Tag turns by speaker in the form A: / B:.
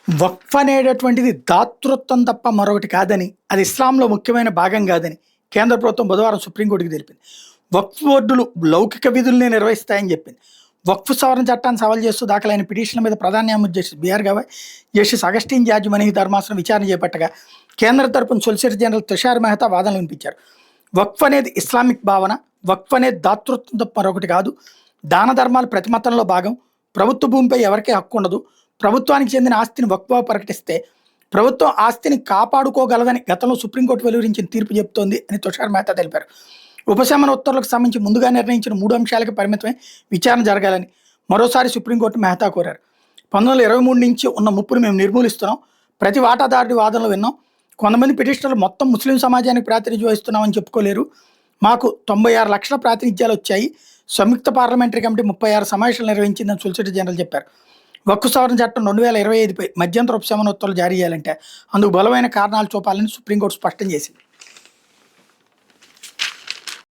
A: వక్ఫ్ అనేటటువంటిది దాతృత్వం తప్ప మరొకటి కాదని, అది ఇస్లాంలో ముఖ్యమైన భాగం కాదని కేంద్ర ప్రభుత్వం బుధవారం సుప్రీంకోర్టుకి తెలిపింది. వక్ఫ్ బోర్డులు లౌకిక విధుల్ని నిర్వహిస్తాయని చెప్పింది. వక్ఫ్ సవరణ చట్టాన్ని సవాల్ చేస్తూ దాఖలైన పిటిషన్ల మీద ప్రధాన న్యాయమూర్తి Justice BR Gavai, Justice Augustine George Masih ధర్మాసనం విచారణ చేపట్టగా కేంద్ర తరపున సొలిసిటర్ జనరల్ తుషార్ మెహతా వాదనలు వినిపించారు. వక్ఫ్ అనేది ఇస్లామిక్ భావన, వక్ఫ్ అనేది దాతృత్వం తప్ప మరొకటి కాదు. దాన ధర్మాలు ప్రతి మతంలో భాగం. ప్రభుత్వ భూమిపై ఎవరికీ హక్కు ఉండదు. ప్రభుత్వానికి చెందిన ఆస్తిని వక్ఫ్గా ప్రకటిస్తే ప్రభుత్వం ఆస్తిని కాపాడుకోగలదని గతంలో సుప్రీంకోర్టు వెలువరించిన తీర్పు చెబుతోంది అని తుషార్ మెహతా తెలిపారు. ఉపశమన ఉత్తర్వులకు సంబంధించి ముందుగా నిర్ణయించిన 3 అంశాలకు పరిమితమై విచారణ జరగాలని మరోసారి సుప్రీంకోర్టు మెహతా కోరారు. 1923 నుంచి ఉన్న ముప్పును మేము నిర్మూలిస్తున్నాం. ప్రతి వాటాదారుడి వాదనలు విన్నాం. కొంతమంది పిటిషనర్లు మొత్తం ముస్లిం సమాజానికి ప్రాతినిధ్యం వహిస్తున్నామని చెప్పుకోలేరు. మాకు 96 లక్షల ప్రాతినిధ్యాలు వచ్చాయి. సంయుక్త పార్లమెంటరీ కమిటీ 36 సమావేశాలు నిర్వహించిందని సొలిసిటర్ జనరల్ చెప్పారు. వక్ఫ్ సవరణ చట్టం 2025పై మధ్యంతర ఉపశమన ఉత్తర్వులు జారీ చేయాలంటే అందుకు బలమైన కారణాలు చూపాలని సుప్రీంకోర్టు స్పష్టం చేసింది.